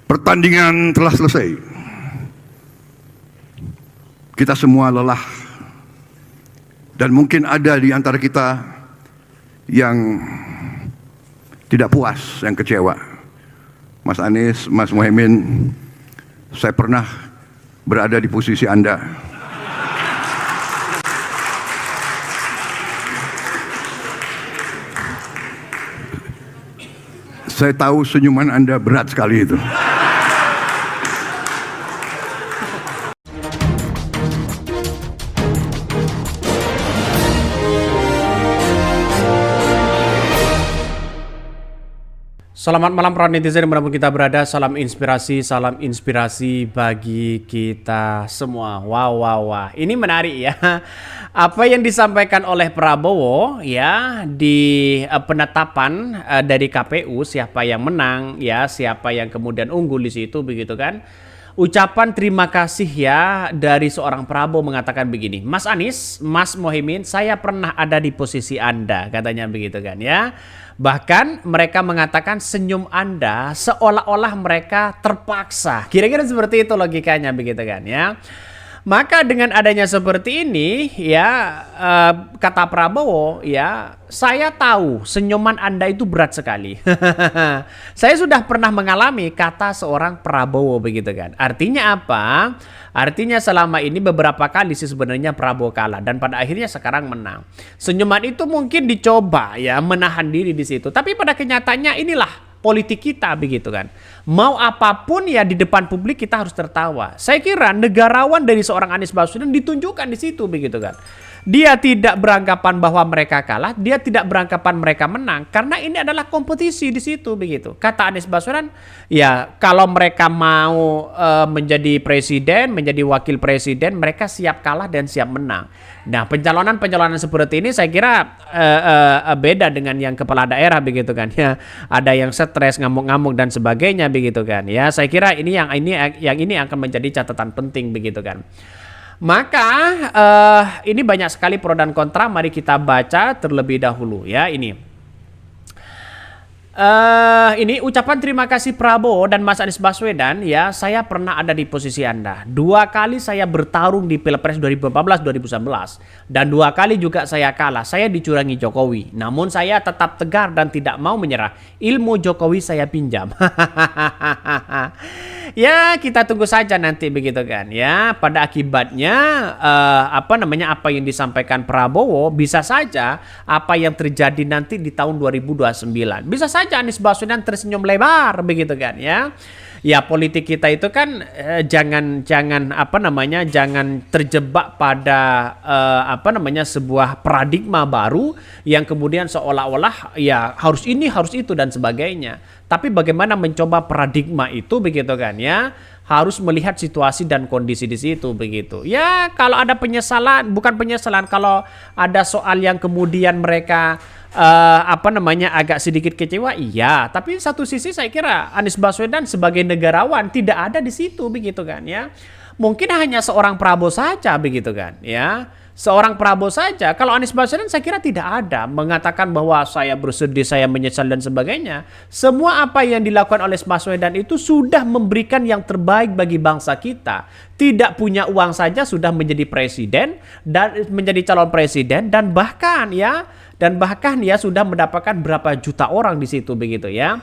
Pertandingan telah selesai. Kita semua lelah. Dan mungkin ada di antara kita yang tidak puas, yang kecewa. Mas Anies, Mas Muhaimin, saya pernah berada di posisi Anda. Saya tahu senyuman Anda berat sekali itu. Selamat malam para netizen dimanapun kita berada, salam inspirasi bagi kita semua. Wah. Ini menarik ya. Apa yang disampaikan oleh Prabowo ya di penetapan dari KPU, siapa yang menang ya, siapa yang kemudian unggul di situ begitu kan. Ucapan terima kasih ya dari seorang Prabowo mengatakan begini, Mas Anies, Mas Muhaimin, saya pernah ada di posisi Anda, katanya begitu kan ya. Bahkan mereka mengatakan senyum Anda seolah-olah mereka terpaksa. Kira-kira seperti itu logikanya begitu kan ya. Maka dengan adanya seperti ini ya kata Prabowo ya, saya tahu senyuman Anda itu berat sekali. Saya sudah pernah mengalami, kata seorang Prabowo begitu kan. Artinya apa? Artinya selama ini beberapa kali sih sebenarnya Prabowo kalah dan pada akhirnya sekarang menang. Senyuman itu mungkin dicoba ya menahan diri di situ. Tapi pada kenyataannya inilah politik kita begitu kan. Mau apapun ya di depan publik kita harus tertawa. Saya kira negarawan dari seorang Anies Baswedan ditunjukkan di situ begitu kan. Dia tidak beranggapan bahwa mereka kalah, dia tidak beranggapan mereka menang karena ini adalah kompetisi di situ begitu. Kata Anies Baswedan, ya kalau mereka mau menjadi presiden, menjadi wakil presiden, mereka siap kalah dan siap menang. Nah, pencalonan seperti ini saya kira beda dengan yang kepala daerah begitu kan ya. Ada yang stres, ngamuk-ngamuk dan sebagainya begitu kan ya. Saya kira ini akan menjadi catatan penting begitu kan. Maka ini banyak sekali pro dan kontra. Mari kita baca terlebih dahulu ya ini. Ini ucapan terima kasih Prabowo dan Mas Anies Baswedan ya. Saya pernah ada di posisi Anda. 2 kali saya bertarung di Pilpres 2014-2019 dan 2 kali juga saya kalah. Saya dicurangi Jokowi. Namun saya tetap tegar dan tidak mau menyerah. Ilmu Jokowi saya pinjam. Ya kita tunggu saja nanti begitu kan ya. Pada akibatnya apa yang disampaikan Prabowo bisa saja apa yang terjadi nanti di tahun 2029. Bisa saja Anies Baswedan tersenyum lebar begitu kan ya. Ya politik kita itu kan jangan terjebak pada sebuah paradigma baru yang kemudian seolah-olah ya harus ini harus itu dan sebagainya. Tapi bagaimana mencoba paradigma itu begitu kan ya, harus melihat situasi dan kondisi di situ begitu. Ya kalau ada penyesalan, bukan penyesalan, kalau ada soal yang kemudian mereka agak sedikit kecewa, iya. Tapi satu sisi saya kira Anies Baswedan sebagai negarawan tidak ada di situ begitu kan ya. Mungkin hanya seorang Prabowo saja begitu kan ya. Seorang Prabowo saja. Kalau Anies Baswedan saya kira tidak ada mengatakan bahwa saya bersedih, saya menyesal dan sebagainya. Semua apa yang dilakukan oleh Baswedan itu sudah memberikan yang terbaik bagi bangsa kita. Tidak punya uang saja sudah menjadi presiden dan menjadi calon presiden dan bahkan ya sudah mendapatkan berapa juta orang di situ begitu ya.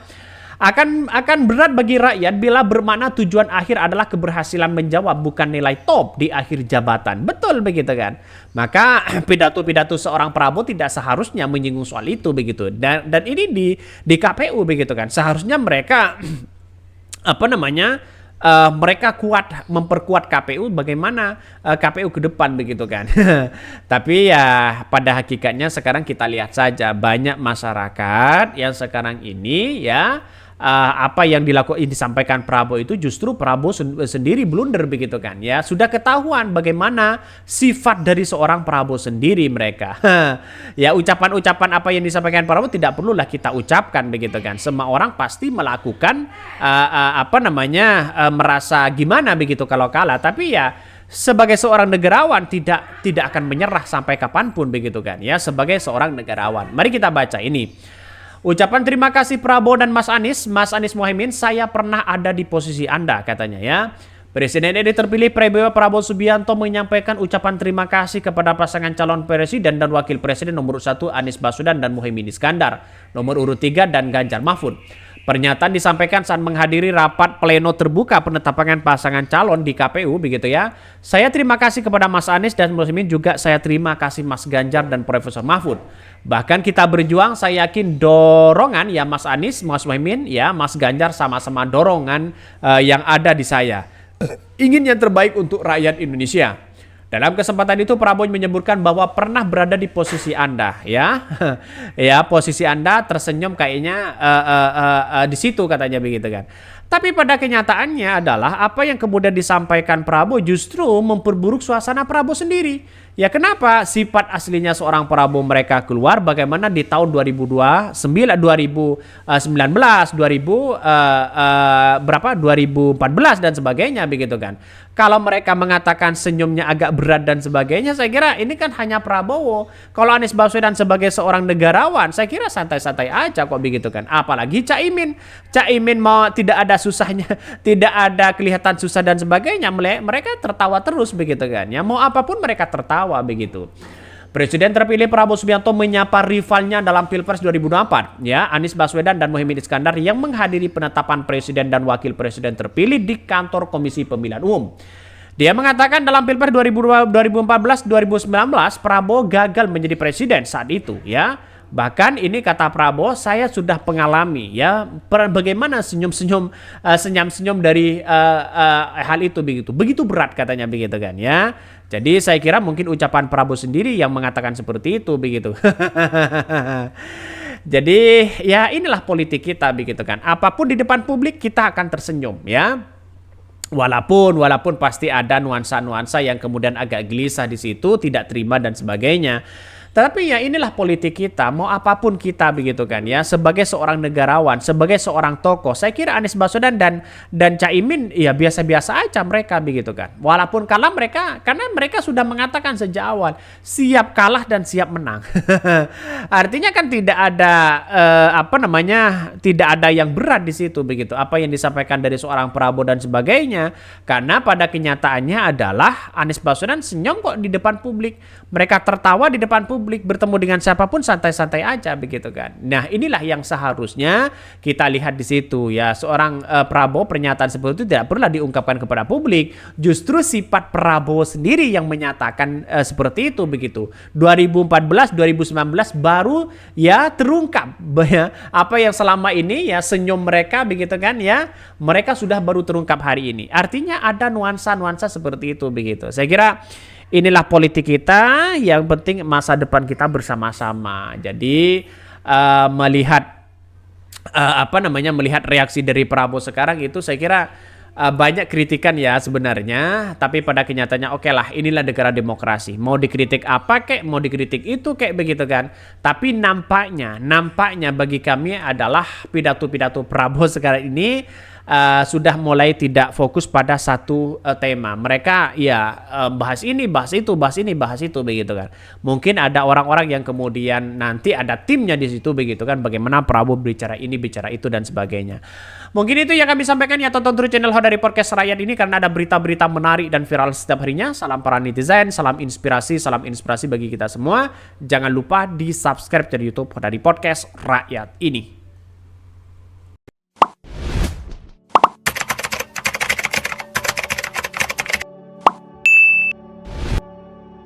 Akan berat bagi rakyat bila bermakna tujuan akhir adalah keberhasilan menjawab bukan nilai top di akhir jabatan. Betul begitu kan? Maka pidato-pidato seorang Prabowo tidak seharusnya menyinggung soal itu begitu. Dan ini di KPU begitu kan. Seharusnya mereka mereka memperkuat KPU bagaimana KPU ke depan begitu kan. Tapi ya pada hakikatnya sekarang kita lihat saja banyak masyarakat yang sekarang ini ya apa yang disampaikan Prabowo itu justru Prabowo sendiri blunder begitu kan ya. Sudah ketahuan bagaimana sifat dari seorang Prabowo sendiri mereka. Ya ucapan-ucapan apa yang disampaikan Prabowo tidak perlulah kita ucapkan begitu kan. Semua orang pasti melakukan merasa gimana begitu kalau kalah, tapi ya sebagai seorang negarawan tidak akan menyerah sampai kapanpun begitu kan ya, sebagai seorang negarawan. Mari kita baca ini. Ucapan terima kasih Prabowo dan Mas Anies Mohaimin, saya pernah ada di posisi Anda katanya ya. Presiden RI terpilih Prabowo Subianto menyampaikan ucapan terima kasih kepada pasangan calon presiden dan wakil presiden nomor 1 Anies Baswedan dan Mohaimin Iskandar, nomor urut 3 dan Ganjar Mahfud. Pernyataan disampaikan saat menghadiri rapat pleno terbuka penetapan pasangan calon di KPU begitu ya. Saya terima kasih kepada Mas Anies dan Mohaimin, juga saya terima kasih Mas Ganjar dan Profesor Mahfud. Bahkan kita berjuang, saya yakin dorongan ya Mas Anies, Mas Mohaimin ya, Mas Ganjar sama-sama dorongan yang ada di saya. Ingin yang terbaik untuk rakyat Indonesia. Dalam kesempatan itu Prabowo menyebutkan bahwa pernah berada di posisi Anda ya. Ya, posisi Anda tersenyum kayaknya di situ katanya begitu kan. Tapi pada kenyataannya adalah apa yang kemudian disampaikan Prabowo justru memperburuk suasana Prabowo sendiri. Ya kenapa? Sifat aslinya seorang Prabowo mereka keluar bagaimana di tahun 2019, 2014 dan sebagainya begitu kan. Kalau mereka mengatakan senyumnya agak berat dan sebagainya, saya kira ini kan hanya Prabowo. Kalau Anies Baswedan sebagai seorang negarawan, saya kira santai-santai aja kok begitu kan. Apalagi Caimin mau tidak ada susahnya, tidak ada kelihatan susah dan sebagainya, mereka tertawa terus begitu kan. Ya mau apapun mereka tertawa begitu. Presiden terpilih Prabowo Subianto menyapa rivalnya dalam Pilpres 2024 ya, Anies Baswedan dan Mohaimin Iskandar yang menghadiri penetapan presiden dan wakil presiden terpilih di kantor Komisi Pemilihan Umum. Dia mengatakan dalam Pilpres 2014-2019 Prabowo gagal menjadi presiden saat itu ya. Bahkan ini kata Prabowo, saya sudah mengalami ya bagaimana senyum-senyum dari hal itu begitu berat katanya begitu kan ya. Jadi saya kira mungkin ucapan Prabowo sendiri yang mengatakan seperti itu begitu. Jadi ya inilah politik kita begitu kan. Apapun di depan publik kita akan tersenyum ya. Walaupun pasti ada nuansa-nuansa yang kemudian agak gelisah di situ, tidak terima dan sebagainya. Tapi ya inilah politik kita, mau apapun kita begitu kan ya. Sebagai seorang negarawan, sebagai seorang tokoh, saya kira Anies Baswedan dan Caimin ya biasa-biasa aja mereka begitu kan. Walaupun kalah karena mereka sudah mengatakan sejak awal siap kalah dan siap menang. Artinya kan tidak ada tidak ada yang berat di situ begitu. Apa yang disampaikan dari seorang Prabowo dan sebagainya. Karena pada kenyataannya adalah Anies Baswedan senyum kok di depan publik. Mereka tertawa di depan publik. Bertemu dengan siapapun santai-santai aja begitu kan. Nah inilah yang seharusnya kita lihat di situ ya. Seorang Prabowo pernyataan seperti itu tidak perlu diungkapkan kepada publik. Justru sifat Prabowo sendiri yang menyatakan seperti itu begitu. 2014, 2019 baru ya terungkap ya, apa yang selama ini ya senyum mereka begitu kan ya. Mereka sudah baru terungkap hari ini. Artinya ada nuansa-nuansa seperti itu begitu. Saya kira inilah politik kita, yang penting masa depan kita bersama-sama. Jadi melihat melihat reaksi dari Prabowo sekarang itu saya kira banyak kritikan ya sebenarnya, tapi pada kenyataannya oke lah, inilah negara demokrasi. Mau dikritik apa kek, mau dikritik itu kek begitu kan. Tapi nampaknya bagi kami adalah pidato-pidato Prabowo sekarang ini sudah mulai tidak fokus pada satu tema. Mereka ya bahas ini, bahas itu, bahas ini, bahas itu begitu kan. Mungkin ada orang-orang yang kemudian nanti ada timnya di situ begitu kan. Bagaimana Prabowo bicara ini, bicara itu dan sebagainya. Mungkin itu yang kami sampaikan ya, tonton terus channel Ho dari Podcast Rakyat ini karena ada berita-berita menarik dan viral setiap harinya. Salam para netizen, salam inspirasi bagi kita semua. Jangan lupa di subscribe channel YouTube Ho dari Podcast Rakyat ini.